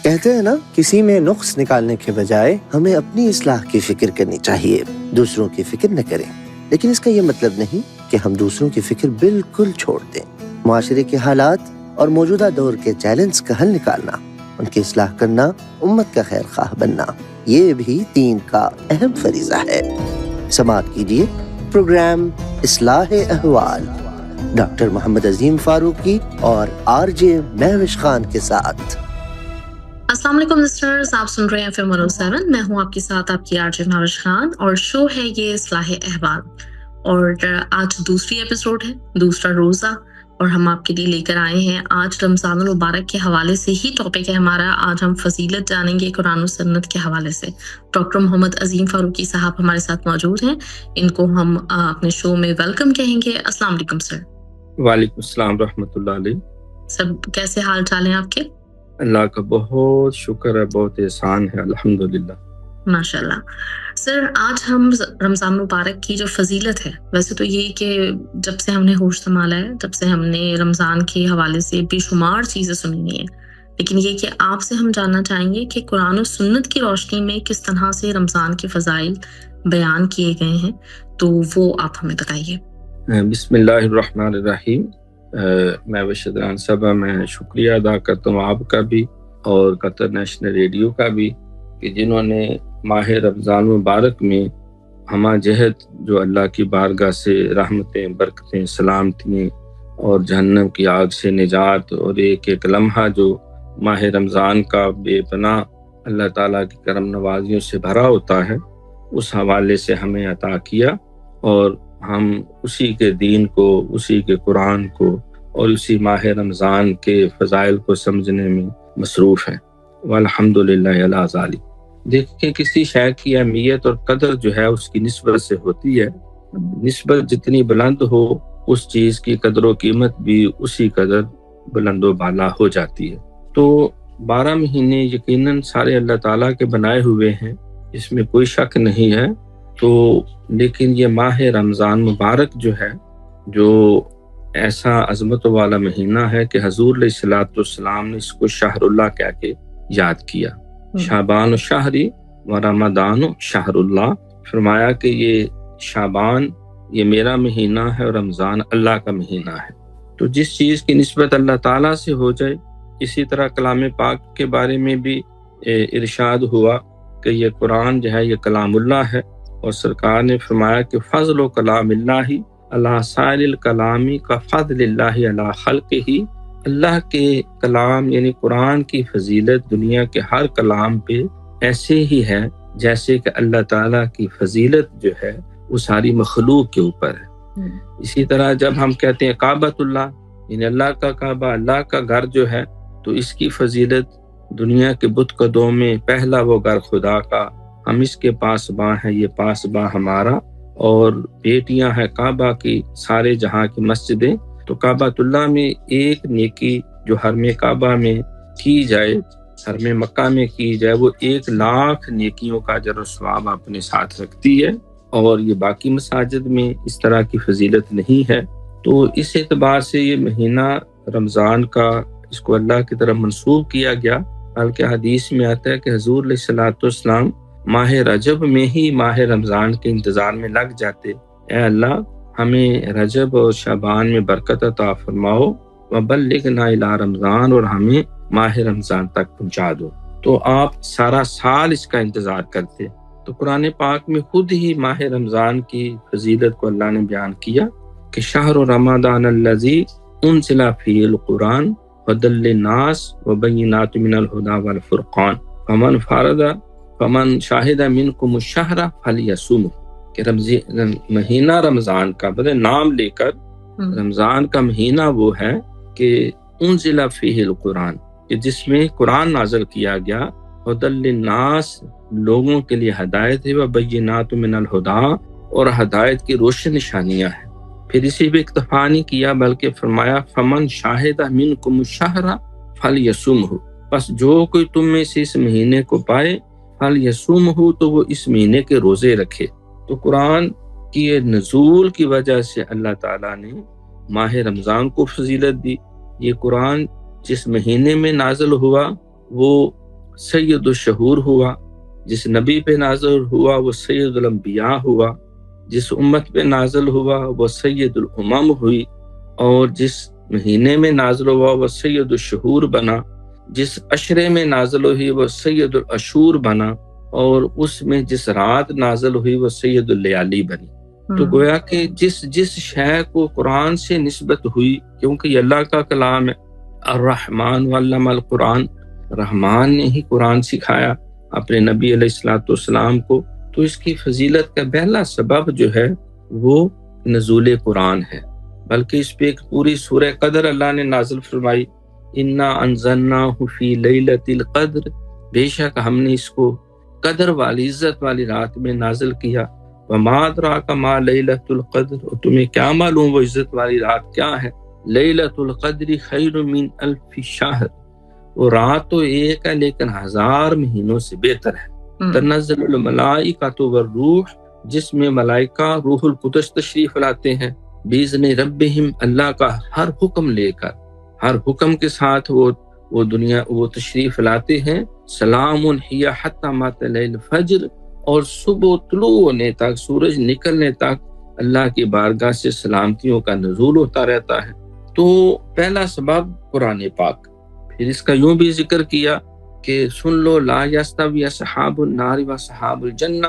کہتے ہیں نا، کسی میں نقص نکالنے کے بجائے ہمیں اپنی اصلاح کی فکر کرنی چاہیے، دوسروں کی فکر نہ کریں۔ لیکن اس کا یہ مطلب نہیں کہ ہم دوسروں کی فکر بالکل چھوڑ دیں۔ معاشرے کے حالات اور موجودہ دور کے چیلنج کا حل نکالنا، ان کی اصلاح کرنا، امت کا خیر خواہ بننا، یہ بھی دین کا اہم فریضہ ہے۔ سماعت کیجیے پروگرام اصلاح احوال ڈاکٹر محمد عظیم فاروقی اور RJ مہوش خان کے ساتھ۔ السلام علیکم لسنرز، آپ سن رہے ہیں FM 107۔ میں ہوں آپ کے ساتھ آپ کی RJ مہوش خان، اور شو ہے یہ اصلاح احوال، اور آج دوسری ایپیسوڈ ہے، دوسرا روزہ، اور ہم آپ کے لیے لے کر آئے ہیں آج رمضان المبارک کے حوالے سے ہی ٹاپک ہے ہمارا۔ آج ہم فضیلت جانیں گے قرآن و سنت کے حوالے سے۔ ڈاکٹر محمد عظیم فاروقی صاحب ہمارے ساتھ موجود ہیں، ان کو ہم اپنے شو میں ویلکم کہیں گے۔ السلام علیکم سر۔ وعلیکم السلام رحمۃ اللہ علیہ۔ سب کیسے حال چال ہیں آپ کے؟ اللہ کا بہت شکر ہے، بہت احسان ہے، الحمدللہ۔ ماشاء اللہ۔ سر، آج ہم رمضان مبارک کی جو فضیلت ہے، ویسے تو یہ کہ جب سے ہم نے ہوش سنبھالا ہے، جب سے ہم نے رمضان کے حوالے سے بے شمار چیزیں سنی ہیں، لیکن یہ کہ آپ سے ہم جاننا چاہیں گے کہ قرآن و سنت کی روشنی میں کس طرح سے رمضان کے فضائل بیان کیے گئے ہیں، تو وہ آپ ہمیں بتائیے۔ بسم اللہ الرحمن الرحیم۔ میں وشدران صاحبہ میں شکریہ ادا کرتا ہوں آپ کا بھی اور قطر نیشنل ریڈیو کا بھی، کہ جنہوں نے ماہ رمضان مبارک میں ہمہ جہت جو اللہ کی بارگاہ سے رحمتیں، برکتیں، سلامتیں اور جہنم کی آگ سے نجات، اور ایک ایک لمحہ جو ماہ رمضان کا بے پناہ اللہ تعالیٰ کی کرم نوازیوں سے بھرا ہوتا ہے، اس حوالے سے ہمیں عطا کیا، اور ہم اسی کے دین کو، اسی کے قرآن کو اور اسی ماہ رمضان کے فضائل کو سمجھنے میں مصروف ہیں، والحمدللہ علی ذالک۔ دیکھیں، کسی شے کی اہمیت اور قدر جو ہے اس کی نسبت سے ہوتی ہے۔ نسبت جتنی بلند ہو، اس چیز کی قدر و قیمت بھی اسی قدر بلند و بالا ہو جاتی ہے۔ تو 12 مہینے یقیناً سارے اللہ تعالیٰ کے بنائے ہوئے ہیں، اس میں کوئی شک نہیں ہے۔ تو لیکن یہ ماہ رمضان مبارک جو ہے، جو ایسا عظمت والا مہینہ ہے کہ حضور علیہ الصلوۃ والسلام نے اس کو شہر اللہ کہہ کے یاد کیا۔ شعبان شہری و رمضان شہر اللہ، فرمایا کہ یہ شعبان یہ میرا مہینہ ہے اور رمضان اللہ کا مہینہ ہے۔ تو جس چیز کی نسبت اللہ تعالیٰ سے ہو جائے، اسی طرح کلام پاک کے بارے میں بھی ارشاد ہوا کہ یہ قرآن جو ہے یہ کلام اللہ ہے، اور سرکار نے فرمایا کہ فضل و کلام اللہ اللہ سائر الکلامی کا فضل اللہ علی خلقہ، اللہ کے کلام یعنی قرآن کی فضیلت دنیا کے ہر کلام پہ ایسے ہی ہے جیسے کہ اللہ تعالیٰ کی فضیلت جو ہے وہ ساری مخلوق کے اوپر ہے۔ اسی طرح جب ہم کہتے ہیں کعبۃ اللہ یعنی اللہ کا کعبہ، اللہ کا گھر جو ہے، تو اس کی فضیلت دنیا کے بت قدوں میں پہلا وہ گھر خدا کا، ہم اس کے پاسباں ہیں، یہ پاسباں ہمارا، اور بیٹیاں ہیں کعبہ کی، سارے جہاں کی مسجدیں۔ تو کعبۃ اللہ میں ایک نیکی جو حرم کعبہ میں کی جائے، حرم مکہ میں کی جائے، وہ 1,00,000 نیکیوں کا اجر و ثواب اپنے ساتھ رکھتی ہے، اور یہ باقی مساجد میں اس طرح کی فضیلت نہیں ہے۔ تو اس اعتبار سے یہ مہینہ رمضان کا اس کو اللہ کی طرف منسوب کیا گیا، بلکہ حدیث میں آتا ہے کہ حضور علیہ الصلوۃ والسلام ماہ رجب میں ہی ماہ رمضان کے انتظار میں لگ جاتے، اے اللہ ہمیں رجب اور شعبان میں برکت عطا فرماؤ، وبلغنا الی رمضان، اور ہمیں ماہ رمضان تک پہنچا دو۔ تو آپ سارا سال اس کا انتظار کرتے۔ تو قرآن پاک میں خود ہی ماہ رمضان کی فضیلت کو اللہ نے بیان کیا کہ شہر رمضان الذی انزل فیہ القرآن ھدی للناس وبینات من الہدی والفرقان فمن شاہد منکم الشہر فلیصمہ، کہ مہینہ رمضان کا نام لے کر رمضان کا مہینہ وہ ہے کہ انزل فیہ القرآن، کہ جس میں قرآن نازل کیا گیا، ھدی للناس لوگوں کے لیے ہدایت ہے، وبینات من الہدی، اور ہدایت کی روشن نشانیاں ہیں۔ پھر اسی پہ اکتفا نہیں کیا بلکہ فرمایا فمن شاہد منکم الشہر فلیصمہ، بس جو کوئی تم میں سے اس مہینے کو پائے فلیصمہ، تو وہ اس مہینے کے روزے رکھے۔ تو قرآن کی نزول کی وجہ سے اللہ تعالیٰ نے ماہ رمضان کو فضیلت دی۔ یہ قرآن جس مہینے میں نازل ہوا وہ سید الشہور ہوا، جس نبی پہ نازل ہوا وہ سید الانبیاء ہوا، جس امت پہ نازل ہوا وہ سید الامم ہوئی، اور جس مہینے میں نازل ہوا وہ سید الشہور بنا، جس عشرے میں نازل ہوئی وہ سید الاشور بنا، اور اس میں جس رات نازل ہوئی وہ سید اللیالی بنی۔ تو گویا کہ جس شے کو قرآن سے نسبت ہوئی، کیونکہ یہ اللہ کا کلام ہے، الرحمن علم القرآن، رحمان نے ہی قرآن سکھایا اپنے نبی علیہ الصلوۃ والسلام کو، تو اس کی فضیلت کا پہلا سبب جو ہے وہ نزول قرآن ہے۔ بلکہ اس پہ ایک پوری سورہ قدر اللہ نے نازل فرمائی، انا انزلناہ فی لیلۃ القدر، بے شک ہم نے اس کو قدر والی عزت والی رات میں نازل کیا، وما ادراک ما لیلۃ القدر، اور تمہیں کیا معلوم وہ عزت والی رات کیا ہے، لیلۃ القدر خیر من الف شہر، وہ رات تو ایک ہے لیکن 1000 مہینوں سے بہتر ہے۔ تنزل الملائکۃ والروح، جس میں ملائکہ روح القدس تشریف لاتے ہیں، باذن ربہم، اللہ کا ہر حکم لے کر، ہر حکم کے ساتھ وہ تشریف لاتے ہیں، سلام ہی حتی مطلع الفجر، اور صبح طلوع ہونے تک، سورج نکلنے تک اللہ کی بارگاہ سے سلامتیوں کا نزول ہوتا رہتا ہے۔ تو پہلا سبب قرآن پاک۔ پھر اس کا یوں بھی ذکر کیا کہ سن لو، لا یستوی اصحاب النار واصحاب الجنہ،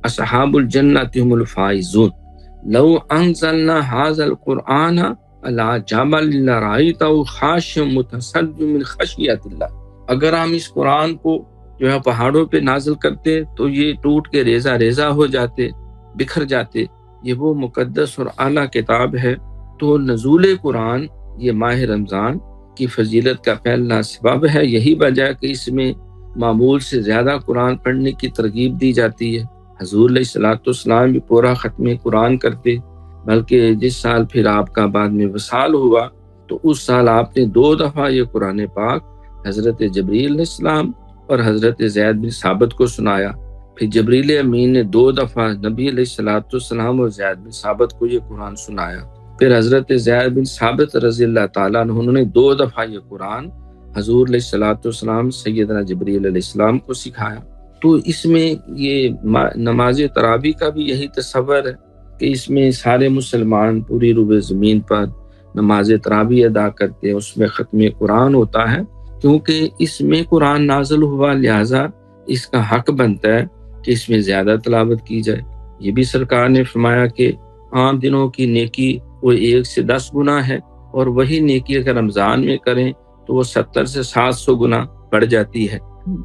اصحاب الجنۃ هم الفائزون، لو انزلنا هذا القرآن على جبل لرأيته خاشعا متصدعا من خشیۃ اللہ، اگر ہم اس قرآن کو جو ہے پہاڑوں پہ نازل کرتے تو یہ ٹوٹ کے ریزہ ریزہ ہو جاتے، بکھر جاتے۔ یہ وہ مقدس اور اعلیٰ کتاب ہے۔ تو نزول قرآن یہ ماہ رمضان کی فضیلت کا پہلا سبب ہے۔ یہی وجہ ہے کہ اس میں معمول سے زیادہ قرآن پڑھنے کی ترغیب دی جاتی ہے۔ حضور علیہ الصلوۃ والسلام بھی پورا ختم قرآن کرتے، بلکہ جس سال پھر آپ کا بعد میں وصال ہوا تو اس سال آپ نے 2 دفعہ یہ قرآن پاک حضرت جبریل علیہ السلام اور حضرت زید بن ثابت کو سنایا۔ پھر جبریل امین نے 2 دفعہ نبی علیہ الصلوۃ والسلام اور زید بن ثابت کو یہ قرآن سنایا۔ پھر حضرت زید بن ثابت رضی اللہ تعالیٰ عنہ، انہوں نے 2 دفعہ یہ قرآن حضور علیہ الصلوۃ والسلام سیدنا جبریل علیہ السلام کو سکھایا۔ تو اس میں یہ نماز تراویح کا بھی یہی تصور ہے کہ اس میں سارے مسلمان پوری روئے زمین پر نماز تراویح ادا کرتے ہیں، اس میں ختم قرآن ہوتا ہے، کیونکہ اس میں قرآن نازل ہوا، لہٰذا اس کا حق بنتا ہے کہ اس میں زیادہ تلاوت کی جائے۔ یہ بھی سرکار نے فرمایا کہ عام دنوں کی نیکی وہ 1 سے 10 گنا ہے، اور وہی نیکی اگر رمضان میں کریں تو وہ 70 سے 700 گنا بڑھ جاتی ہے۔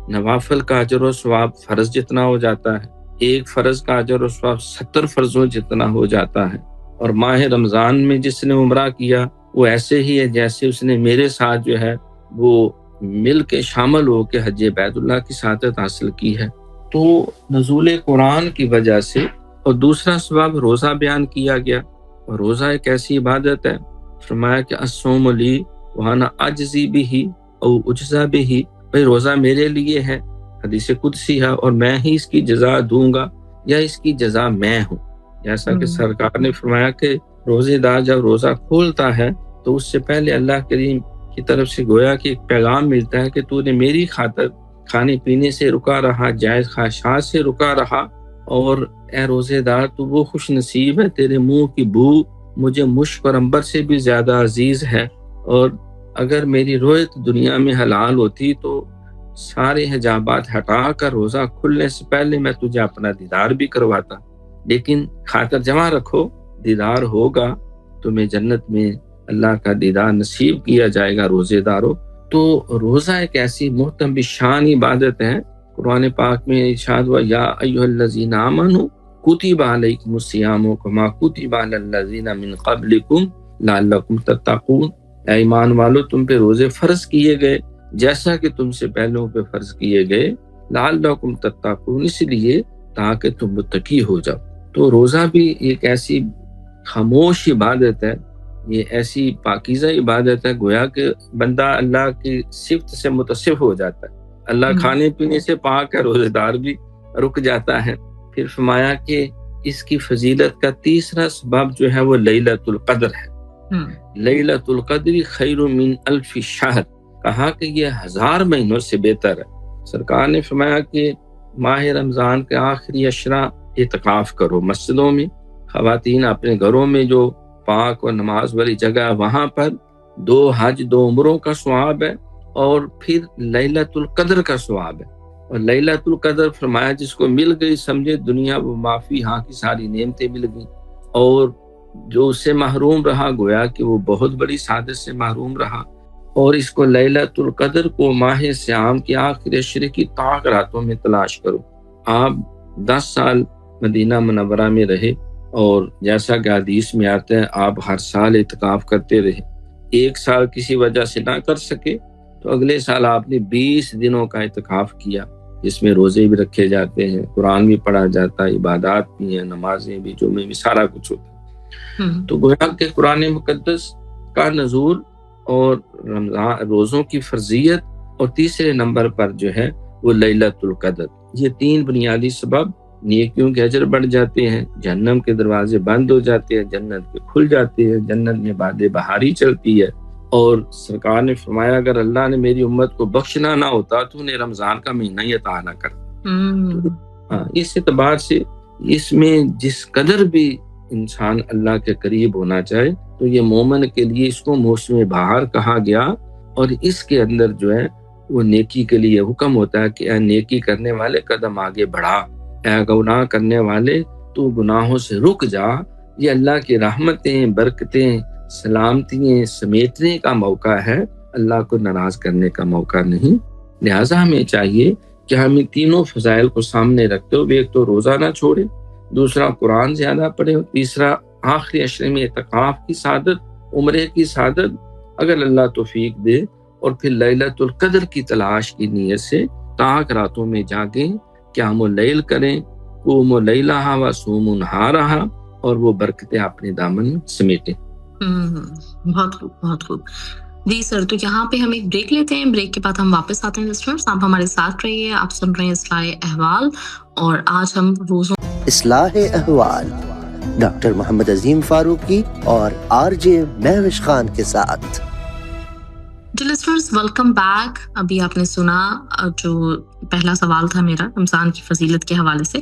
نوافل کا اجر و ثواب فرض جتنا ہو جاتا ہے، ایک فرض کا اجر و ثواب 70 فرضوں جتنا ہو جاتا ہے۔ اور ماہ رمضان میں جس نے عمرہ کیا وہ ایسے ہی ہے جیسے اس نے میرے ساتھ جو ہے وہ مل کے شامل ہو کے حج بیت اللہ کی سعادت حاصل کی ہے۔ تو نزول قرآن کی وجہ سے، اور دوسرا سبب روزہ بیان کیا گیا، اور روزہ ایک ایسی عبادت ہے، فرمایا کہ الصوم لی وانا اجزی بہ او اجزا بہ، بھئی روزہ میرے لیے ہے، حدیث قدسی ہے، اور میں ہی اس کی جزا دوں گا یا اس کی جزا میں ہوں۔ جیسا کہ سرکار نے فرمایا کہ روزے دار جب روزہ کھولتا ہے تو اس سے پہلے اللہ کریم کی طرف سے گویا کہ ایک پیغام ملتا ہے کہ تو نے میری خاطر کھانے پینے سے رکا رہا، جائز خواہشات سے رکا رہا، اور اے روزے دار تو وہ خوش نصیب ہے، تیرے منہ کی بو مجھے مشک اور عنبر سے بھی زیادہ عزیز ہے، اور اگر میری رویت دنیا میں حلال ہوتی تو سارے حجابات ہٹا کر روزہ کھلنے سے پہلے میں تجھے اپنا دیدار بھی کرواتا، لیکن خاطر جمع رکھو، دیدار ہوگا تمہیں جنت میں اللہ کا دیدار نصیب کیا جائے گا روزے داروں۔ تو روزہ ایک ایسی محترم شان عبادت ہے۔ قرآن پاک میں ارشاد ہوا، یا ایھا الذین آمنوا کتب علیکم الصیام کما کتب علی الذین من قبلکم لعلکم تتقون، اے ایمان والو تم پہ روزے فرض کیے گئے جیسا کہ تم سے پہلوں پہ فرض کیے گئے، لعلکم تتقون، اس لیے تاکہ تم متقی ہو جاؤ۔ تو روزہ بھی ایک ایسی خاموش عبادت ہے، یہ ایسی پاکیزہ عبادت ہے، گویا کہ بندہ اللہ کی صفت سے متصف ہو جاتا ہے۔ اللہ کھانے پینے سے پاک ہے، روزے دار بھی رک جاتا ہے۔ پھر فرمایا کہ اس کی فضیلت کا تیسرا سبب جو ہے وہ لیلۃ القدر ہے۔ لیلۃ القدر خیر من الف شہر، کہا کہ یہ 1000 مہینوں سے بہتر ہے۔ سرکار نے فرمایا کہ ماہ رمضان کے آخری اشرا اعتکاف کرو مسجدوں میں، خواتین اپنے گھروں میں جو پاک اور نماز والی جگہ ہے وہاں پر 2 حج 2 عمروں کا ثواب ہے، اور پھر لیلۃ القدر کا ثواب ہے۔ اور لیلۃ القدر فرمایا جس کو مل گئی سمجھے دنیا و معافی ہاں کی ساری نعمتیں مل گئیں، اور جو اس سے محروم رہا گویا کہ وہ بہت بڑی سعادت سے محروم رہا۔ اور اس کو لیلۃ القدر کو ماہ صیام کے آخری عشرے کی طاق راتوں میں تلاش کرو۔ آپ 10 سال مدینہ منورہ میں رہے، اور جیسا کہ حدیث میں آتا ہے آپ ہر سال اعتکاف کرتے رہے۔ 1 سال کسی وجہ سے نہ کر سکے تو اگلے سال آپ نے 20 دنوں کا اعتکاف کیا، جس میں روزے بھی رکھے جاتے ہیں، قرآن بھی پڑھا جاتا ہے، عبادات بھی ہیں، نمازیں بھی، جمعے بھی، سارا کچھ ہوتا ہے۔ تو گویا کہ قرآن مقدس کا نزول اور رمضان روزوں کی فرضیت، اور تیسرے نمبر پر جو ہے وہ لیلۃ القدر، یہ 3 بنیادی سبب نیکیوں کے اجر بڑھ جاتے ہیں، جہنم کے دروازے بند ہو جاتے ہیں، جنت کے کھل جاتے ہیں، جنت میں باد بہاری چلتی ہے۔ اور سرکار نے فرمایا اگر اللہ نے میری امت کو بخشنا نہ ہوتا تو انہیں رمضان کا مہینہ ہی عطا نہ کرتا۔ اس اعتبار سے اس میں جس قدر بھی انسان اللہ کے قریب ہونا چاہے تو یہ مومن کے لیے اس کو موسم بہار کہا گیا، اور اس کے اندر جو ہے وہ نیکی کے لیے حکم ہوتا ہے کہ اے نیکی کرنے والے قدم آگے بڑھا، اے گناہ کرنے والے تو گناہوں سے رک جا۔ یہ اللہ کی رحمتیں، برکتیں، سلامتیاں سمیٹنے کا موقع ہے، اللہ کو ناراض کرنے کا موقع نہیں۔ لہٰذا ہمیں چاہیے کہ ہم ان تینوں فضائل کو سامنے رکھتے ہوئے ایک تو روزہ نہ چھوڑے، دوسرا قرآن زیادہ پڑھے، اور تیسرا آخری عشرے میں اعتکاف کی سعادت، عمرے کی سعادت اگر اللہ توفیق دے، اور پھر لیلۃ القدر کی تلاش کی نیت سے طاق راتوں میں جاگیں، قیام اللیل کریں، قوم لیلھا و صوموا نہارھا، اور وہ برکتیں اپنے دامن میں سمیٹیں۔ بہت خوب، بہت خوب جی سر۔ تو یہاں پہ ہم ایک بریک لیتے ہیں، بریک کے بعد ہم واپس آتے ہیں۔ لسنرز آپ ہمارے ساتھ رہیے، آپ سن رہے ہیں اصلاح احوال، اور آج ہم روزوں اصلاح احوال ڈاکٹر محمد عظیم فاروقی اور RJ مہوش خان کے ساتھ۔ جی لسنرز ویلکم بیک۔ ابھی آپ نے سنا جو پہلا سوال تھا میرا رمضان کی فضیلت کے حوالے سے۔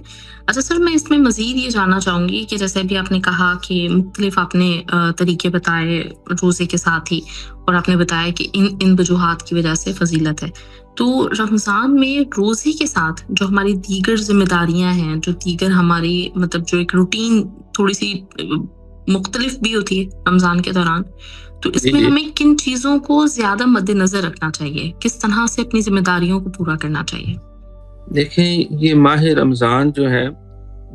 اچھا سر، میں اس میں مزید یہ جاننا چاہوں گی کہ جیسے ابھی آپ نے کہا کہ مختلف آپ نے طریقے بتائے روزے کے ساتھ ہی، اور آپ نے بتایا کہ ان وجوہات کی وجہ سے فضیلت ہے، تو رمضان میں روزے کے ساتھ جو ہماری دیگر ذمہ داریاں ہیں، جو دیگر ہماری مطلب جو ایک روٹین تھوڑی سی مختلف بھی ہوتی ہے رمضان کے دوران، تو اس میں ہمیں کن چیزوں کو زیادہ مد نظر رکھنا چاہیے، کس طرح سے اپنی ذمہ داریوں کو پورا کرنا چاہیے؟ دیکھیں، یہ ماہ رمضان جو ہے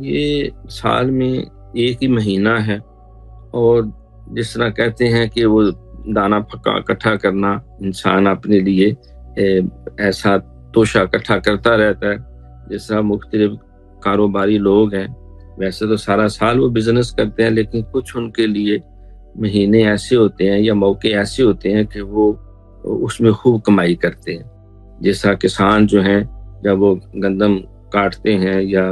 یہ سال میں ایک ہی مہینہ ہے، اور جس طرح کہتے ہیں کہ وہ دانہ پھکا اکٹھا کرنا، انسان اپنے لیے ایسا توشہ اکٹھا کرتا رہتا ہے، جس طرح مختلف کاروباری لوگ ہیں، ویسے تو سارا سال وہ بزنس کرتے ہیں، لیکن کچھ ان کے لیے مہینے ایسے ہوتے ہیں یا موقع ایسے ہوتے ہیں کہ وہ اس میں خوب کمائی کرتے ہیں۔ جیسا کسان جو ہیں جب وہ گندم کاٹتے ہیں یا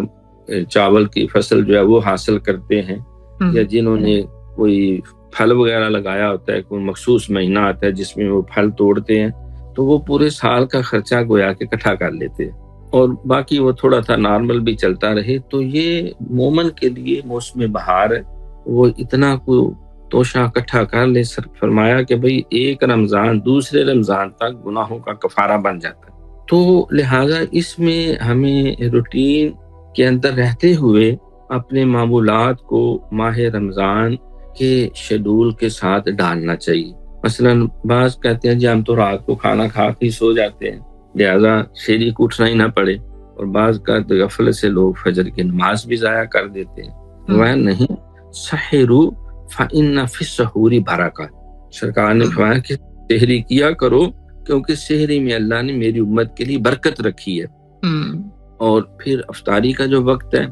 چاول کی فصل جو ہے وہ حاصل کرتے ہیں، یا جنہوں نے کوئی پھل وغیرہ لگایا ہوتا ہے، کوئی مخصوص مہینہ آتا ہے جس میں وہ پھل توڑتے ہیں، تو وہ پورے سال کا خرچہ گویا کہ اکٹھا کر لیتے ہیں، اور باقی وہ تھوڑا سا نارمل بھی چلتا رہے۔ تو یہ مومن کے لیے موسم بہار ہے، وہ اتنا کوئی توشہ اکٹھا کر لے۔ فرمایا کہ بھئی ایک رمضان دوسرے رمضان تک گناہوں کا کفارہ بن جاتا ہے۔ تو لہٰذا اس میں ہمیں روٹین کے اندر رہتے ہوئے اپنے معمولات کو ماہ رمضان کے شیڈول کے ساتھ ڈالنا چاہیے۔ مثلا بعض کہتے ہیں جی ہم تو رات کو کھانا کھا کے سو جاتے ہیں، لہٰذا شیری کو اٹھنا ہی نہ پڑے، اور بعض کا غفلت سے لوگ فجر کی نماز بھی ضائع کر دیتے ہیں۔ وہ نہیں، سحروا فإن فی السحور برکۃ، سرکار نے فرمایا کہ سحری کیا کرو کیونکہ سحری میں اللہ نے میری امت کے لیے برکت رکھی ہے۔ اور پھر افطاری کا جو وقت ہے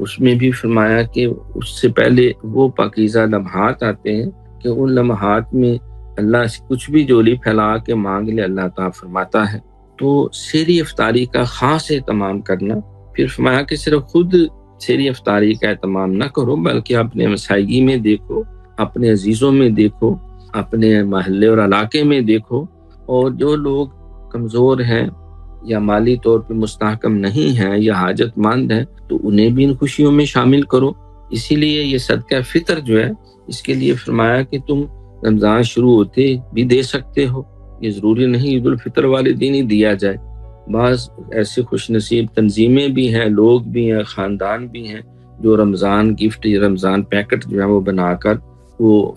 اس میں بھی فرمایا کہ اس سے پہلے وہ پاکیزہ لمحات آتے ہیں کہ ان لمحات میں اللہ سے کچھ بھی جولی پھیلا کے مانگ لے، اللہ تعالیٰ فرماتا ہے۔ تو سحری افطاری کا خاص اہتمام کرنا، پھر فرمایا کہ صرف خود سحری افطاری کا اہتمام نہ کرو بلکہ اپنے مساجد میں دیکھو، اپنے عزیزوں میں دیکھو، اپنے محلے اور علاقے میں دیکھو، اور جو لوگ کمزور ہیں یا مالی طور پہ مستحکم نہیں ہیں یا حاجت مند ہیں تو انہیں بھی ان خوشیوں میں شامل کرو۔ اسی لیے یہ صدقہ فطر جو ہے اس کے لیے فرمایا کہ تم رمضان شروع ہوتے بھی دے سکتے ہو، یہ ضروری نہیں عید الفطر والے دن ہی دیا جائے۔ بعض ایسے خوش نصیب تنظیمیں بھی ہیں، لوگ بھی ہیں، خاندان بھی ہیں جو رمضان گفٹ یا رمضان پیکٹ جو ہے وہ بنا کر وہ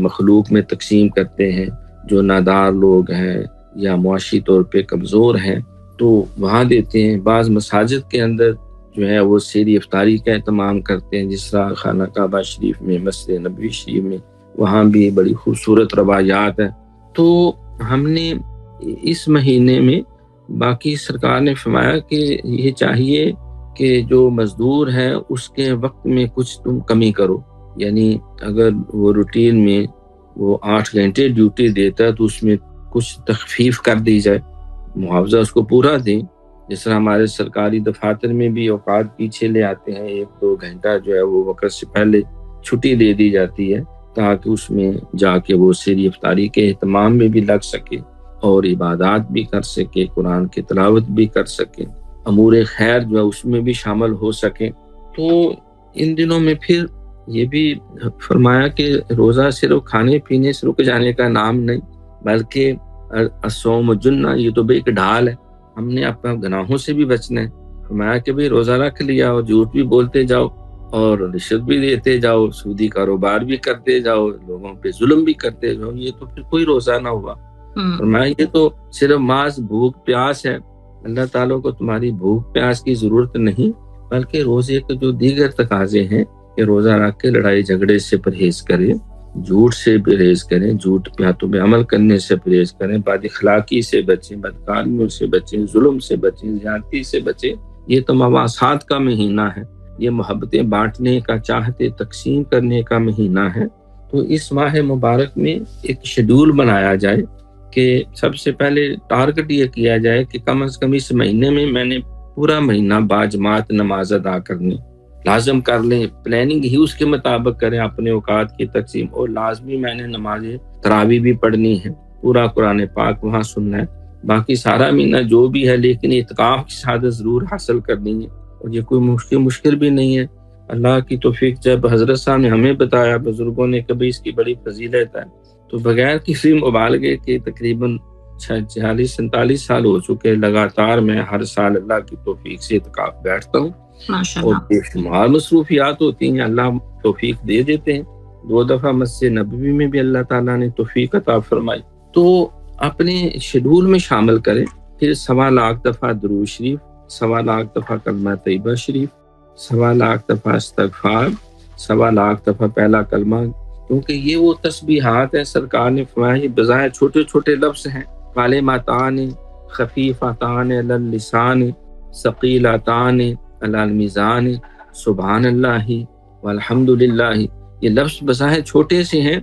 مخلوق میں تقسیم کرتے ہیں، جو نادار لوگ ہیں یا معاشی طور پہ کمزور ہیں تو وہاں دیتے ہیں۔ بعض مساجد کے اندر جو ہے وہ سحری افطاری کا اہتمام کرتے ہیں، جس طرح خانہ کعبہ شریف میں، مسجد نبوی شریف میں، وہاں بھی بڑی خوبصورت روایات ہیں۔ تو ہم نے اس مہینے میں باقی سرکار نے فرمایا کہ یہ چاہیے کہ جو مزدور ہے اس کے وقت میں کچھ تم کمی کرو، یعنی اگر وہ روٹین میں وہ 8 گھنٹے ڈیوٹی دیتا ہے تو اس میں کچھ تخفیف کر دی جائے، معاوضہ اس کو پورا دیں۔ جس طرح ہمارے سرکاری دفاتر میں بھی اوقات پیچھے لے آتے ہیں، 1-2 گھنٹہ جو ہے وہ وقت سے پہلے چھٹی دے دی جاتی ہے تاکہ اس میں جا کے وہ سحری افطاری کے اہتمام میں بھی لگ سکے اور عبادات بھی کر سکے، قرآن کی تلاوت بھی کر سکے، امور خیر جو ہے اس میں بھی شامل ہو سکے۔ تو ان دنوں میں پھر یہ بھی فرمایا کہ روزہ صرف کھانے پینے سے رک جانے کا نام نہیں، بلکہ الصوم جنہ، یہ تو ایک ڈھال ہے، ہم نے اپنے گناہوں سے بھی بچنا ہے۔ فرمایا کہ بھئی روزہ رکھ لیا اور جھوٹ بھی بولتے جاؤ اور رشوت بھی دیتے جاؤ، سودی کاروبار بھی کرتے جاؤ، لوگوں پہ ظلم بھی کرتے جاؤ، یہ تو پھر کوئی روزہ نہ ہوا۔ فرمایا یہ تو صرف محض بھوک پیاس ہے، اللہ تعالیٰ کو تمہاری بھوک پیاس کی ضرورت نہیں، بلکہ روزے کے جو دیگر تقاضے ہیں کہ روزہ رکھ کے لڑائی جھگڑے سے پرہیز کریں، جھوٹ سے پرہیز کریں، جھوٹ باتوں پہ عمل کرنے سے پرہیز کریں، بد اخلاقی سے بچیں، بدکاریوں سے بچیں، ظلم سے بچیں، زیادتی سے بچیں۔ یہ تو مواصلات کا مہینہ ہے، یہ محبتیں بانٹنے کا، چاہتے تقسیم کرنے کا مہینہ ہے۔ تو اس ماہ مبارک میں ایک شیڈول بنایا جائے کہ سب سے پہلے ٹارگٹ یہ کیا جائے کہ کم از کم اس مہینے میں میں نے پورا مہینہ باجماعت نماز ادا کرنی، لازم کر لیں، پلاننگ ہی اس کے مطابق کریں اپنے اوقات کی تقسیم، اور لازمی میں نے نماز تراویح بھی پڑھنی ہے، پورا قرآن پاک وہاں سننا ہے، باقی سارا مہینہ جو بھی ہے لیکن اعتکاف کی سعادت ضرور حاصل کرنی ہے، اور یہ کوئی مشکل بھی نہیں ہے۔ اللہ کی توفیق جب حضرت صاحب نے ہمیں بتایا، بزرگوں نے کبھی اس کی بڑی فضیلت ہے، تو بغیر کسی مبالغے کے تقریباً 46-47 سال ہو چکے لگاتار میں ہر سال اللہ کی توفیق سے اعتکاف بیٹھتا ہوں، اور بے شمار مصروفیات ہوتی ہیں، اللہ توفیق دے دیتے ہیں۔ 2 دفعہ مسجد نبوی میں بھی اللہ تعالیٰ نے توفیق عطا فرمائی۔ تو اپنے شیڈول میں شامل کریں، پھر 1.25 لاکھ دفعہ درود شریف، 1.25 لاکھ دفعہ کلمہ طیبہ شریف، 1.25 لاکھ دفعہ استغفار، 1.25 لاکھ دفعہ پہلا کلمہ، کیونکہ یہ وہ تسبیحات ہیں سرکار نے فرمایا یہ بظاہر چھوٹے چھوٹے لفظ ہیں، کلمتان خفیفتان علی اللسان ثقیلتان علی المیزان سبحان اللہ والحمد للہ، یہ لفظ بظاہر چھوٹے سے ہیں،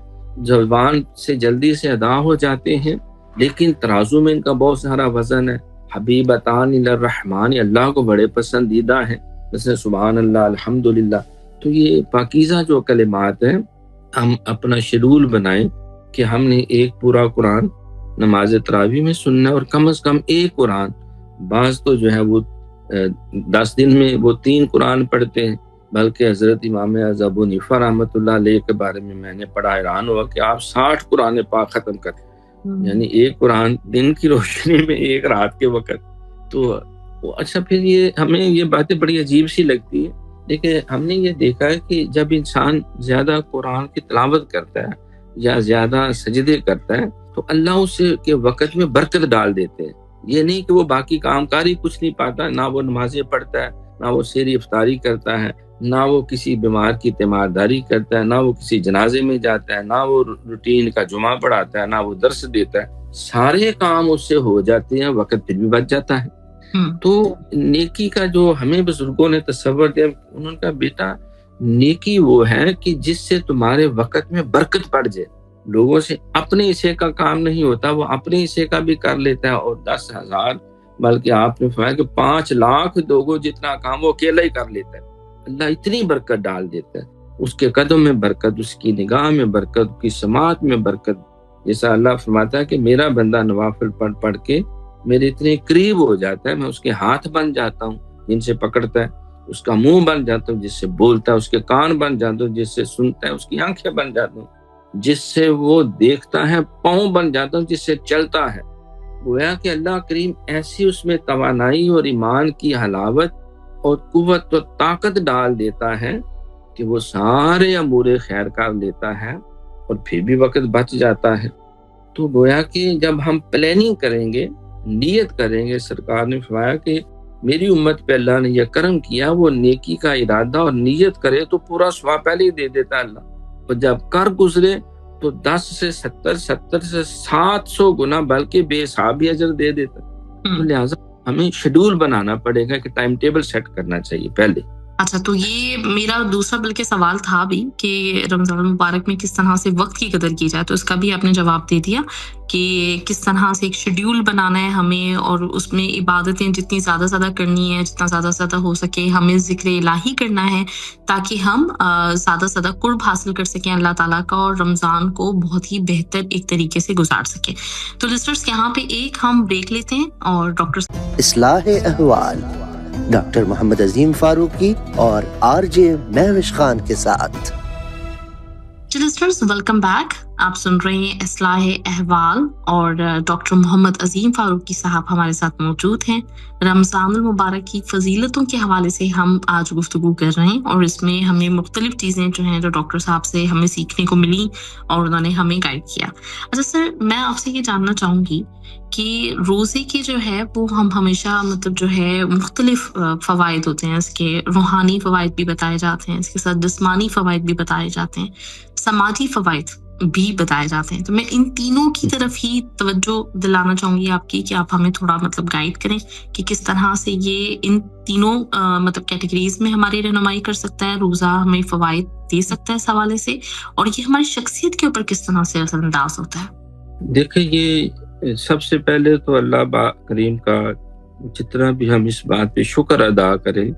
زبان سے جلدی سے ادا ہو جاتے ہیں، لیکن ترازو میں ان کا بہت سارا وزن ہے۔ حبیبتان الی الرحمن، اللہ کو بڑے پسندیدہ ہیں، جیسے سبحان اللہ، الحمدللہ۔ تو یہ پاکیزہ جو کلمات ہیں، ہم اپنا شیڈول بنائیں کہ ہم نے ایک پورا قرآن نماز تراویح میں سننا ہے، اور کم از کم ایک قرآن، بعض تو جو ہے وہ 10 دن میں وہ 3 قرآن پڑھتے ہیں، بلکہ حضرت امام اعظم ابو حنیفہ رحمۃ اللہ علیہ کے بارے میں نے پڑھا، حیران ہوا کہ آپ 60 قرآن پاک ختم کرتے، یعنی ایک قرآن دن کی روشنی میں، ایک رات کے وقت۔ تو اچھا، پھر یہ ہمیں یہ باتیں بڑی عجیب سی لگتی ہے، لیکن ہم نے یہ دیکھا ہے کہ جب انسان زیادہ قرآن کی تلاوت کرتا ہے یا زیادہ سجدے کرتا ہے تو اللہ اس کے وقت میں برکت ڈال دیتے ہیں۔ یہ نہیں کہ وہ باقی کام کاری کچھ نہیں پاتا، نہ وہ نمازیں پڑھتا ہے، نہ وہ سحری افطاری کرتا ہے، نہ وہ کسی بیمار کی تیمارداری کرتا ہے، نہ وہ کسی جنازے میں جاتا ہے، نہ وہ روٹین کا جمعہ پڑھاتا ہے، نہ وہ درس دیتا ہے، سارے کام اس سے ہو جاتے ہیں، وقت پھر بھی بچ جاتا ہے۔ تو نیکی کا جو ہمیں بزرگوں نے تصور دیا، انہوں نے کہا بیٹا نیکی وہ ہے کہ جس سے تمہارے وقت میں برکت پڑ جائے، لوگوں سے اپنے حصے کا کام نہیں ہوتا، وہ اپنے حصے کا بھی کر لیتا ہے، اور 10,000 بلکہ آپ نے فرمایا کہ 5 لاکھ لوگوں جتنا کام وہ اکیلا ہی کر لیتا ہے، اللہ اتنی برکت ڈال دیتا ہے، اس کے قدم میں برکت، اس کی نگاہ میں برکت، اس کی سماعت میں برکت۔ جیسا اللہ فرماتا ہے کہ میرا بندہ نوافل پڑھ پڑھ کے میرے اتنے قریب ہو جاتا ہے، میں اس کے ہاتھ بن جاتا ہوں جن سے پکڑتا ہے، اس کا منہ بن جاتا ہوں جس سے بولتا ہے، اس کے کان بن جاتا ہوں جس سے سنتا ہے، اس کی آنکھیں بن جاتا ہوں جس سے وہ دیکھتا ہے، پاؤں بن جاتا ہوں جس سے چلتا ہے۔ گویا کہ اللہ کریم ایسی اس میں توانائی اور ایمان کی حلاوت اور قوت اور طاقت ڈال دیتا ہے کہ وہ سارے امور خیر کر لیتا ہے اور پھر بھی وقت بچ جاتا ہے۔ تو گویا کہ جب ہم پلاننگ کریں گے، نیت کریں گے، سرکار نے فرمایا کہ میری امت پہ اللہ نے یہ کرم کیا، وہ نیکی کا ارادہ اور نیت کرے تو پورا ثواب پہلے ہی دے دیتا اللہ، اور جب کر گزرے تو 10 سے 70 سے 700 گنا بلکہ بے حساب ہی اجر دے دیتا۔ تو لہٰذا ہمیں شیڈول بنانا پڑے گا کہ ٹائم ٹیبل سیٹ کرنا چاہیے پہلے۔ اچھا، تو یہ میرا دوسرا بلکہ سوال تھا بھی کہ رمضان المبارک میں کس طرح سے وقت کی قدر کی جائے، تو اس کا بھی آپ نے جواب دے دیا کہ کس طرح سے ایک شیڈیول بنانا ہے ہمیں، اور اس میں عبادتیں جتنی زیادہ زیادہ کرنی ہے، جتنا زیادہ زیادہ ہو سکے ہمیں ذکر الہی کرنا ہے تاکہ ہم زیادہ سے زیادہ قرب حاصل کر سکیں اللہ تعالیٰ کا، اور رمضان کو بہت ہی بہتر ایک طریقے سے گزار سکیں۔ تو لسنرز یہاں پہ ایک ہم بریک لیتے ہیں، اور ڈاکٹر اصلاح احوال ڈاکٹر محمد عظیم فاروقی اور RJ مہوش خان کے ساتھ۔ لسنرز ویلکم بیک، آپ سن رہے ہیں اصلاح احوال، اور ڈاکٹر محمد عظیم فاروقی صاحب ہمارے ساتھ موجود ہیں۔ رمضان المبارک کی فضیلتوں کے حوالے سے ہم آج گفتگو کر رہے ہیں، اور اس میں ہمیں مختلف چیزیں جو ہیں جو ڈاکٹر صاحب سے ہمیں سیکھنے کو ملی اور انہوں نے ہمیں گائیڈ کیا۔ اچھا سر، میں آپ سے یہ جاننا چاہوں گی کہ روزے کے جو ہے وہ ہم ہمیشہ مطلب جو ہے مختلف فوائد ہوتے ہیں، اس کے روحانی فوائد بھی بتائے جاتے ہیں، اس کے ساتھ جسمانی فوائد بھی بتائے جاتے ہیں، سماجی فوائد بھی بتائے جاتے ہیں۔ تو میں ان تینوں کی طرف ہی توجہ دلانا چاہوں گی آپ کی کہ آپ ہمیں تھوڑا مطلب گائیڈ کریں کہ کس طرح سے یہ ان تینوں مطلب کیٹیگریز میں ہماری رہنمائی کر سکتا ہے، روزہ ہمیں فوائد دے سکتا ہے اس حوالے سے، اور یہ ہماری شخصیت کے اوپر کس طرح سے اثر انداز ہوتا ہے۔ دیکھیں، یہ سب سے پہلے تو اللہ کریم کا جتنا بھی ہم اس بات پہ شکر ادا کریں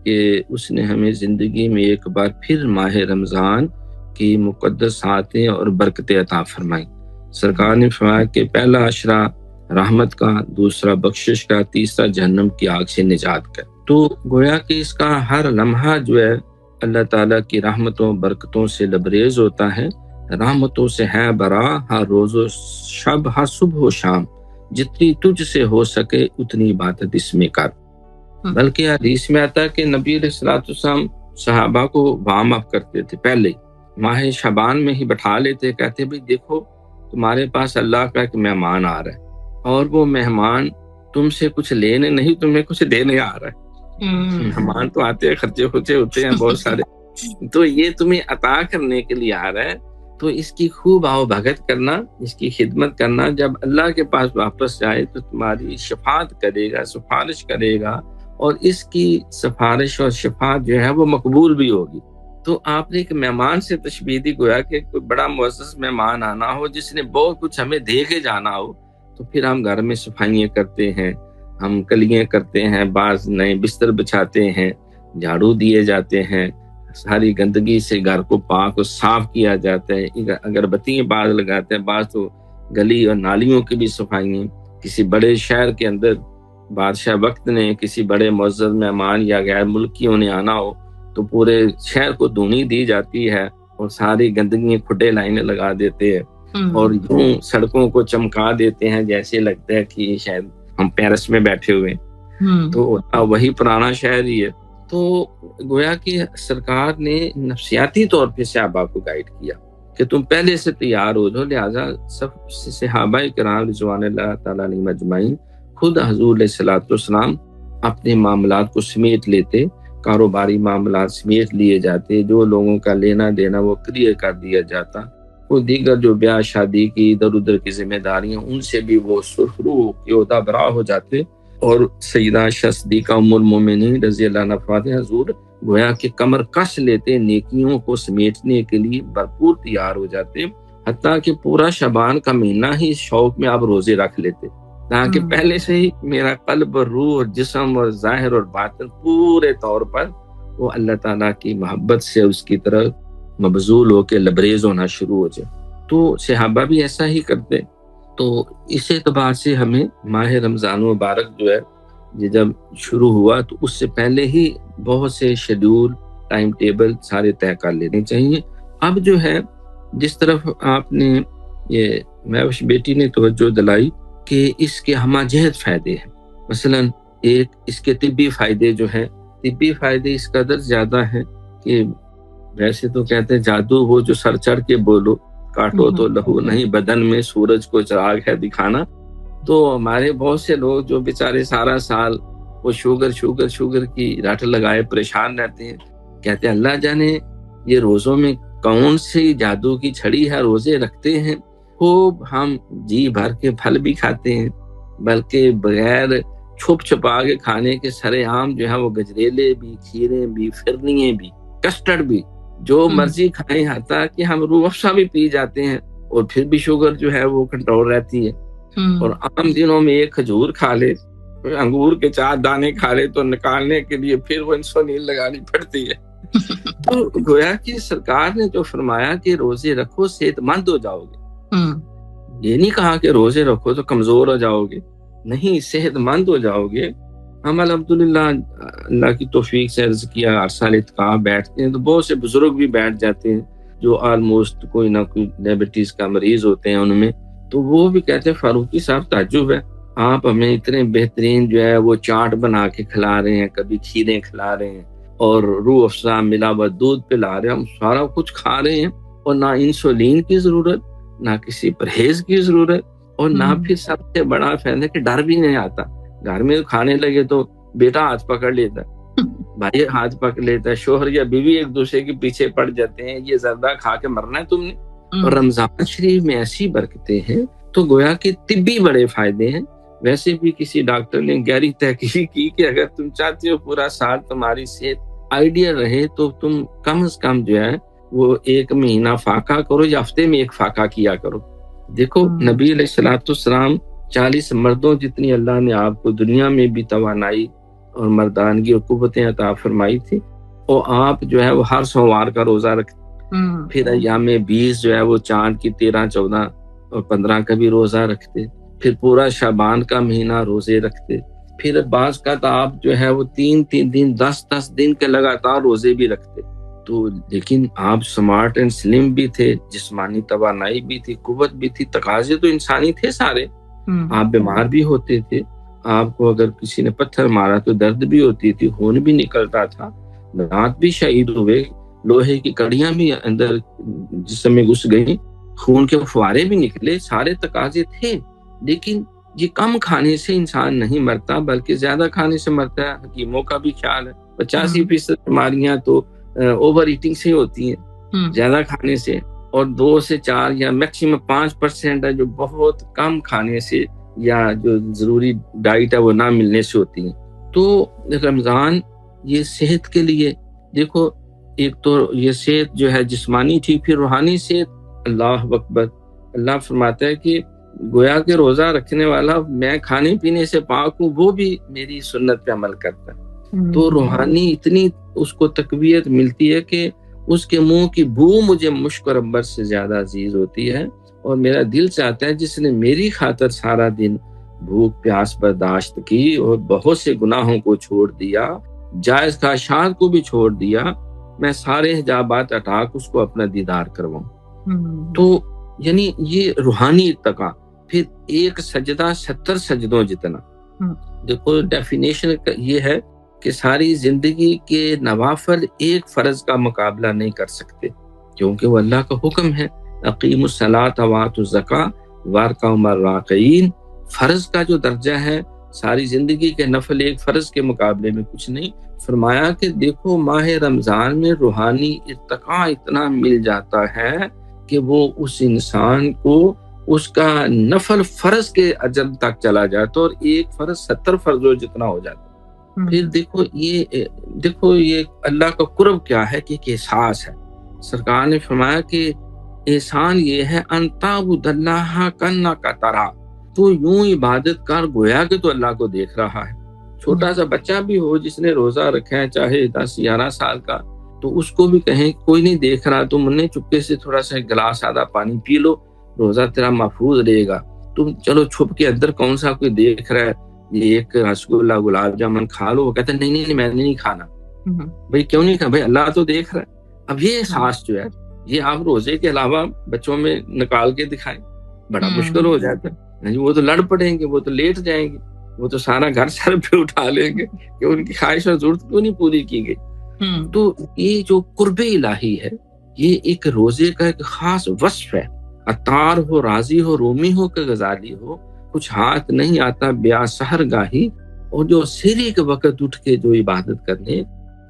کہ اس نے ہمیں زندگی میں ایک بار پھر ماہ رمضان کی مقدس ساعتیں اور برکتیں عطا فرمائی۔ سرکار نے فرمایا کہ پہلا عشرہ رحمت کا، دوسرا بخشش کا، تیسرا جہنم کی آگ سے نجات کا۔ تو گویا کہ اس کا ہر لمحہ جو ہے اللہ تعالیٰ کی رحمتوں برکتوں سے لبریز ہوتا ہے۔ رحمتوں سے ہے برا، ہر روز و شب، ہر صبح و شام، جتنی تجھ سے ہو سکے اتنی عبادت اس میں کر۔ بلکہ حدیث میں آتا ہے کہ نبی علیہ الصلوۃ والسلام صحابہ کو وارم اپ کرتے تھے، پہلے ماہ شعبان میں ہی بٹھا لیتے، کہتے بھئی دیکھو تمہارے پاس اللہ کا ایک مہمان آ رہا ہے، اور وہ مہمان تم سے کچھ لینے نہیں، تمہیں کچھ دینے آ رہا ہے۔ مہمان تو آتے ہیں، خرچے خرچے ہوتے ہیں بہت سارے، تو یہ تمہیں عطا کرنے کے لیے آ رہا ہے، تو اس کی خوب آؤ بھگت کرنا، اس کی خدمت کرنا۔ جب اللہ کے پاس واپس جائے تو تمہاری شفاعت کرے گا، سفارش کرے گا، اور اس کی سفارش اور شفاعت جو ہے وہ مقبول بھی ہوگی۔ تو آپ نے ایک مہمان سے تشبیہ دی، گویا کہ کوئی بڑا معزز مہمان آنا ہو جس نے بہت کچھ ہمیں دے کے جانا ہو، تو پھر ہم گھر میں صفائیاں کرتے ہیں، ہم کلیاں کرتے ہیں، بعض نئے بستر بچھاتے ہیں، جھاڑو دیے جاتے ہیں، ساری گندگی سے گھر کو پاک اور صاف کیا جاتا ہے، اگربتیاں بعض لگاتے ہیں، بعض تو گلی اور نالیوں کی بھی صفائیاں۔ کسی بڑے شہر کے اندر بادشاہ وقت نے کسی بڑے معزز مہمان یا غیر ملکیوں نے آنا ہو تو پورے شہر کو دھونی دی جاتی ہے، اور ساری گندگیاں کھڈے لائنیں لگا دیتے ہیں، اور یوں سڑکوں کو چمکا دیتے ہیں جیسے لگتا ہے کہ شاید ہم پیرس میں بیٹھے ہوئے ہیں۔ تو وہی پرانا شہر ہی ہے۔ تو گویا کہ سرکار نے نفسیاتی طور پہ صحابہ کو گائیڈ کیا کہ تم پہلے سے تیار ہو جاؤ۔ لہٰذا سب صحابہ کرام رضوان اللہ تعالیٰ علیہم اجمعین خود حضور علیہ الصلوۃ والسلام اپنے معاملات کو سمیٹ لیتے، کاروباری معاملات سمیٹ لیے جاتے، جو لوگوں کا لینا دینا وہ کلیئر کر دیا جاتا، وہ دیگر جو بیاہ شادی کی ادھر ادھر کی ذمہ داریاں ان سے بھی وہ سرخرو کے عہدہ برا ہو جاتے، اور سیدہ صدیقہ ام المومنین رضی اللہ عنہا فرماتے ہیں حضور گویا کہ کمر کس لیتے، نیکیوں کو سمیٹنے کے لیے بھرپور تیار ہو جاتے، حتیٰ کہ پورا شعبان کا مہینہ ہی شوق میں آپ روزے رکھ لیتے، تاکہ پہلے سے ہی میرا قلب اور روح اور جسم اور ظاہر اور باطن پورے طور پر وہ اللہ تعالیٰ کی محبت سے اس کی طرف مبذول ہو کے لبریز ہونا شروع ہو جائے۔ تو صحابہ بھی ایسا ہی کرتے، تو اس اعتبار سے ہمیں ماہ رمضان مبارک جو ہے یہ جب شروع ہوا تو اس سے پہلے ہی بہت سے شیڈول ٹائم ٹیبل سارے طے کر لینے چاہیے. اب جو ہے جس طرف آپ نے یہ محوش بیٹی نے توجہ دلائی کہ اس کے ہمہ جہت فائدے ہیں. مثلا ایک اس کے طبی فائدے جو ہیں، طبی فائدے اس قدر زیادہ ہیں کہ ویسے تو کہتے ہیں جادو وہ جو سر چڑھ کے بولو، کاٹو تو لہو نہیں بدن میں، سورج کو چراغ ہے دکھانا. تو ہمارے بہت سے لوگ جو بیچارے سارا سال وہ شوگر کی رٹ لگائے پریشان رہتے ہیں، کہتے ہیں اللہ جانے یہ روزوں میں کون سی جادو کی چھڑی ہے، روزے رکھتے ہیں خوب، ہم جی بھر کے پھل بھی کھاتے ہیں، بلکہ بغیر چھپ چھپا کے کھانے کے سرے عام جو ہے وہ گجریلے بھی، کھیرے بھی، فرنیے بھی، کسٹرڈ بھی، جو مرضی کھائیں، حتیٰ کہ ہم روح افزا بھی پی جاتے ہیں اور پھر بھی شوگر جو ہے وہ کنٹرول رہتی ہے. اور عام دنوں میں ایک کھجور کھا لے، انگور کے 4 دانے کھا لے تو نکالنے کے لیے پھر وہ انسولین لگانی پڑتی ہے. تو گویا کہ سرکار نے جو فرمایا کہ روزے رکھو صحت مند ہو جاؤ گے، یہ نہیں کہا کہ روزے رکھو تو کمزور ہو جاؤ گے، نہیں، صحت مند ہو جاؤ گے. ہم الحمدللہ اللہ کی توفیق سے عرض کیا ہر سال اعتکاف بیٹھتے ہیں تو بہت سے بزرگ بھی بیٹھ جاتے ہیں جو آلموسٹ کوئی نہ کوئی ڈائبٹیز کا مریض ہوتے ہیں ان میں. تو وہ بھی کہتے ہیں فاروقی صاحب تعجب ہے، آپ ہمیں اتنے بہترین جو ہے وہ چاٹ بنا کے کھلا رہے ہیں، کبھی کھیرے کھلا رہے ہیں اور روح افزا ملا ہوا دودھ پلا رہے ہیں، ہم سارا کچھ کھا رہے ہیں اور نہ انسولین کی ضرورت، نہ کسی پرہیز کی ضرورت، اور نہ پھر سب سے بڑا فائدہ کہ ڈر بھی نہیں آتا. گھر میں کھانے لگے تو بیٹا ہاتھ پکڑ لیتا ہے، بھائی ہاتھ پکڑ لیتا ہے، شوہر یا بیوی ایک دوسرے کے پیچھے پڑ جاتے ہیں، یہ زردہ کھا کے مرنا ہے تم نے. اور رمضان شریف میں ایسی برکتیں ہیں تو گویا کہ طبی بڑے فائدے ہیں. ویسے بھی کسی ڈاکٹر نے گہری تحقیق کی کہ اگر تم چاہتے ہو پورا سال تمہاری صحت آئیڈیل رہے تو تم کم از کم جو ہے وہ 1 مہینہ فاقہ کرو یا ہفتے میں 1 فاقہ کیا کرو. دیکھو نبی علیہ الصلوۃ والسلام 40 مردوں جتنی اللہ نے آپ کو دنیا میں بھی توانائی اور مردانگی اور قوتیں عطا فرمائی تھی، اور آپ جو ہے وہ ہر سوموار کا روزہ رکھتے، پھر ایام 20 جو ہے وہ چاند کی 13، 14 اور 15 کا بھی روزہ رکھتے، پھر پورا شعبان کا مہینہ روزے رکھتے، پھر بعض کا تو آپ جو ہے وہ 3 دن 10 دن کے لگاتار روزے بھی رکھتے. تو لیکن آپ سمارٹ اینڈ سلم بھی تھے، جسمانی توانائی بھی تھی، قوت بھی تھی، تقاضے تو انسانی تھے سارے. آپ بیمار بھی ہوتے تھے، آپ کو اگر کسی نے پتھر مارا تو درد بھی ہوتی تھی، خون بھی نکلتا تھا، دانت بھی شہید ہوئے، لوہے کی کڑیاں بھی اندر جسم میں گھس گئی، خون کے فوارے بھی نکلے، سارے تقاضے تھے. لیکن یہ کم کھانے سے انسان نہیں مرتا بلکہ زیادہ کھانے سے مرتا ہے. حکیموں کا بھی خیال ہے 85% بیماریاں تو اوور ایٹنگ سے ہوتی ہیں، زیادہ کھانے سے، اور 2 سے 4 یا میکسیمم 5% ہے جو بہت کم کھانے سے یا جو ضروری ڈائٹ ہے وہ نہ ملنے سے ہوتی ہیں. تو رمضان یہ صحت کے لیے، دیکھو ایک تو یہ صحت جو ہے جسمانی تھی، پھر روحانی صحت. اللہ اکبر، اللہ فرماتا ہے کہ گویا کہ روزہ رکھنے والا میں کھانے پینے سے پاک ہوں، وہ بھی میری سنت پہ عمل کرتا ہے. تو روحانی اتنی اس کو تقویت ملتی ہے کہ اس کے منہ کی بو مجھے مشک اور عنبر سے زیادہ عزیز ہوتی ہے، اور میرا دل چاہتا ہے جس نے میری خاطر سارا دن بھوک پیاس برداشت کی اور بہت سے گناہوں کو چھوڑ دیا، جائز خواہشات کو بھی چھوڑ دیا، میں سارے حجابات ہٹا کے اس کو اپنا دیدار کرواؤں. تو یعنی یہ روحانی ارتقا. پھر ایک سجدہ 70 سجدوں جتنا. دیکھو ڈیفینیشن یہ ہے کہ ساری زندگی کے نوافل ایک فرض کا مقابلہ نہیں کر سکتے، کیونکہ وہ اللہ کا حکم ہے، اقیم الصلاۃ وآتوا الزکاۃ وارکعوا مع الراکعین. فرض کا جو درجہ ہے ساری زندگی کے نفل ایک فرض کے مقابلے میں کچھ نہیں. فرمایا کہ دیکھو ماہ رمضان میں روحانی ارتقاء اتنا مل جاتا ہے کہ وہ اس انسان کو اس کا نفل فرض کے اجر تک چلا جاتا اور ایک فرض 70 فرضوں جتنا ہو جاتا. پھر دیکھو یہ اللہ کا قرب کیا ہے کہ ایک احساس ہے. سرکار نے فرمایا کہ احسان یہ ہے ان تعبد اللہ کانک تراہ، تو یوں عبادت کر گویا کہ تو اللہ کو دیکھ رہا ہے. چھوٹا سا بچہ بھی ہو جس نے روزہ رکھا ہے چاہے 10-11 سال کا، تو اس کو بھی کہیں کوئی نہیں دیکھ رہا، تم نے چپکے سے تھوڑا سا گلاس آدھا پانی پی لو، روزہ تیرا محفوظ رہے گا. تم چلو چھپ کے اندر کون سا کوئی دیکھ رہا ہے یہ ایک رسگلہ گلاب جامن کھا لو, وہ کہتا ہے نہیں میں نے نہیں کھانا. بھائی کیوں نہیں کھانا؟ بھائی اللہ تو دیکھ رہا ہے. اب یہ احساس جو ہے یہ آپ روزے کے علاوہ بچوں میں نکال کے دکھائیں, بڑا مشکل ہو جاتا ہے. وہ تو لڑ پڑیں گے, وہ تو لیٹ جائیں گے, وہ تو سارا گھر سر پہ اٹھا لیں گے کہ ان کی خواہش اور ضرورت کیوں نہیں پوری کی گئی. تو یہ جو قرب الہی ہے یہ ایک روزے کا ایک خاص وصف ہے. عطار ہو, راضی ہو, رومی ہو کہ غزالی ہو, کچھ ہاتھ نہیں آتا بیا سحر گاہی. اور جو سحری کے وقت اٹھ کے جو عبادت کرنے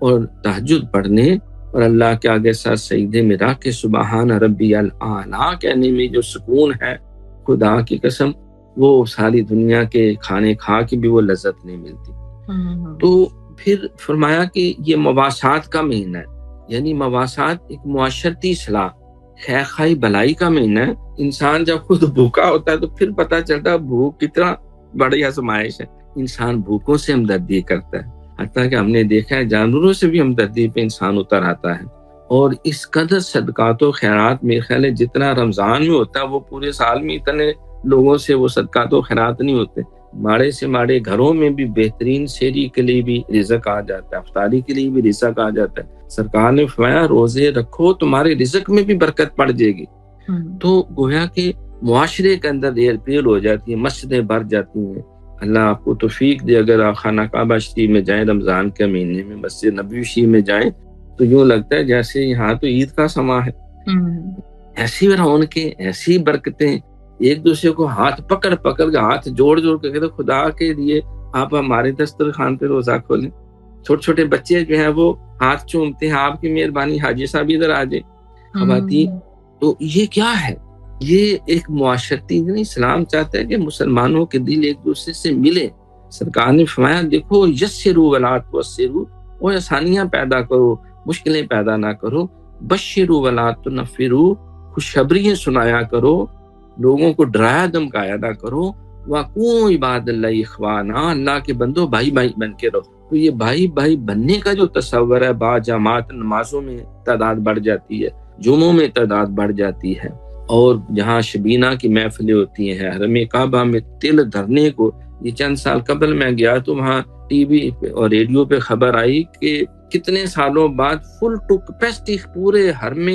اور تہجد پڑھنے اور اللہ کے آگے سر سجدے میں رکھ کے سبحان ربی الاعلیٰ کہنے میں جو سکون ہے, خدا کی قسم وہ ساری دنیا کے کھانے کھا کے بھی وہ لذت نہیں ملتی. تو پھر فرمایا کہ یہ مواسات کا مہینہ ہے, یعنی مواسات ایک معاشرتی اصلاح, خیر خواہی بھلائی کا مہینہ ہے. انسان جب خود بھوکا ہوتا ہے تو پھر پتہ چلتا ہے بھوک کتنا بڑی آزمائش ہے. انسان بھوکوں سے ہمدردی کرتا ہے, حتیٰ کہ ہم نے دیکھا ہے جانوروں سے بھی ہمدردی پہ انسان اتر آتا ہے. اور اس قدر صدقات و خیرات میرے خیال ہے جتنا رمضان میں ہوتا ہے وہ پورے سال میں اتنے لوگوں سے وہ صدقات و خیرات نہیں ہوتے. ماڑے سے ماڑے گھروں میں بھی بہترین سحری کے لیے بھی رزق آ جاتا ہے, افطاری کے لیے بھی رزق آ جاتا ہے. سرکار نے فرمایا روزے رکھو تمہارے رزق میں بھی برکت پڑ جائے گی. تو گویا کہ معاشرے کے اندر ریل پیل ہو جاتی ہے, مسجدیں بھر جاتی ہیں. اللہ آپ کو توفیق دے, اگر آپ خانہ کعبہ شریف میں جائیں رمضان کے مہینے میں, مسجد نبوی شریف میں جائیں تو یوں لگتا ہے جیسے یہاں تو عید کا سماں ہے. ایسی رونقیں, ایسی برکتیں, ایک دوسرے کو ہاتھ پکڑ کے ہاتھ جوڑ کے کہتے خدا کے لیے آپ ہمارے دسترخوان پہ روزہ کھولیں. چھوٹے چھوٹے بچے جو ہیں وہ ہاتھ چومتے ہیں, آپ کی مہربانی حاجی صاحب ادھر آ جائیں خواتین. تو یہ کیا ہے؟ یہ ایک معاشرتی نہیں, اسلام چاہتا ہے کہ مسلمانوں کے دل ایک دوسرے سے ملے. سرکار نے فرمایا دیکھو یسروا ولا تعسروا, وہ آسانیاں پیدا کرو مشکلیں پیدا نہ کرو. بشروا ولا تنفروا, خوشخبریاں سنایا کرو, لوگوں کو ڈرایا دمکایا نہ کرو. وَقُوا عِبَادَ اللَّهِ إِخْوَانًا, اللہ کے بندو بھائی بھائی بن کے رہو. تو یہ بھائی بھائی بننے کا جو تصور ہے, با جماعت نمازوں میں تعداد بڑھ جاتی ہے, جمعوں میں تعداد بڑھ جاتی ہے, اور جہاں شبینہ کی محفلیں ہوتی ہیں حرم کعبہ میں تل دھرنے کو. یہ چند سال قبل میں گیا تو وہاں ٹی وی اور ریڈیو پہ خبر آئی کہ کتنے سالوں بعد فل ٹو کیپیسٹی پورے حرم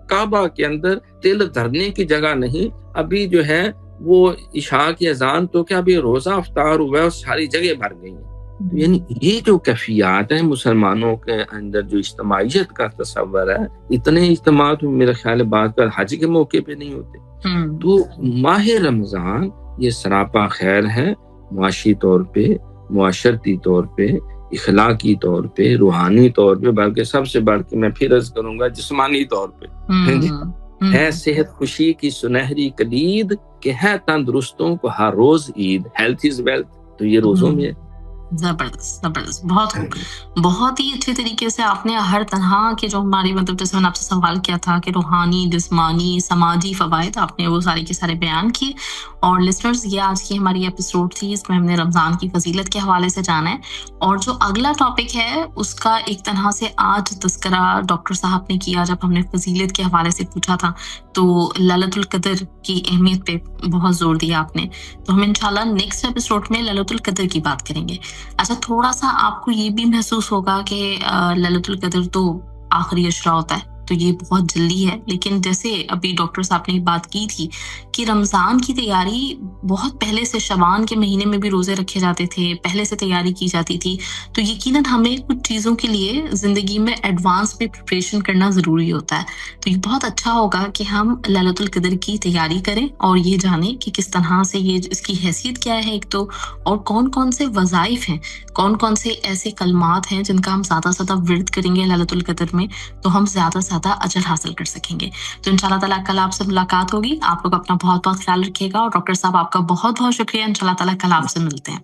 کعبہ کے اندر تل دھرنے کی جگہ نہیں. ابھی جو ہے وہ عشاء کی اذان تو کیا ابھی روزہ افطار ہوا ہے اور ساری جگہ بھر گئی ہیں. یعنی یہ جو کیفیات ہیں مسلمانوں کے اندر, جو اجتماعیت کا تصور ہے, اتنے اجتماع تو میرے خیال بات کر حج کے موقع پہ نہیں ہوتے. تو ماہ رمضان یہ سراپا خیر ہے, معاشی طور پہ, معاشرتی طور پہ, اخلاقی طور پہ, روحانی طور پہ, بلکہ سب سے بڑھ کے میں پھر عرض کروں گا جسمانی طور پہ. ہے صحت خوشی کی سنہری کلید کہ ہے تندرستوں کو ہر روز عید. ہیلتھ از ویلتھ, تو یہ روزوں میں ہے. زبردست, بہت بہت ہی اچھے طریقے سے آپ نے ہر طرح کے جو ہماری مطلب جیسے میں نے آپ سے سوال کیا تھا کہ روحانی, جسمانی, سماجی فوائد, آپ نے وہ سارے کے سارے بیان کیے. اور لسنرز, یہ آج کی ہماری ایپیسوڈ تھی, اس میں ہم نے رمضان کی فضیلت کے حوالے سے جانا ہے. اور جو اگلا ٹاپک ہے اس کا ایک طرح سے آج تذکرہ ڈاکٹر صاحب نے کیا, جب ہم نے فضیلت کے حوالے سے پوچھا تھا تو لیلۃ القدر کی اہمیت پہ بہت زور دیا آپ نے. تو ہم انشاءاللہ نیکسٹ ایپیسوڈ میں لیلۃ القدر کی بات کریں گے. اچھا, تھوڑا سا آپ کو یہ بھی محسوس ہوگا کہ لیلۃ القدر تو آخری اشرا ہوتا ہے تو یہ بہت جلدی ہے, لیکن جیسے ابھی ڈاکٹر صاحب نے بات کی تھی کہ رمضان کی تیاری بہت پہلے سے, شعبان کے مہینے میں بھی روزے رکھے جاتے تھے, پہلے سے تیاری کی جاتی تھی. تو یقیناً ہمیں کچھ چیزوں کے لیے زندگی میں ایڈوانس میں پریپریشن کرنا ضروری ہوتا ہے. تو یہ بہت اچھا ہوگا کہ ہم لیلۃ القدر کی تیاری کریں اور یہ جانیں کہ کس طرح سے یہ اس کی حیثیت کیا ہے ایک تو, اور کون کون سے وظائف ہیں, کون کون سے ایسے کلمات ہیں جن کا ہم زیادہ سے زیادہ ورد کریں گے لیلۃ القدر میں تو ہم زیادہ سے زیادہ اجر حاصل کر سکیں گے. تو انشاءاللہ تعالیٰ کل آپ سے ملاقات ہوگی. آپ لوگ اپنا بہت بہت خیال رکھیے گا, اور ڈاکٹر صاحب آپ کا بہت بہت شکریہ. انشاءاللہ تعالیٰ کل آپ سے ملتے ہیں.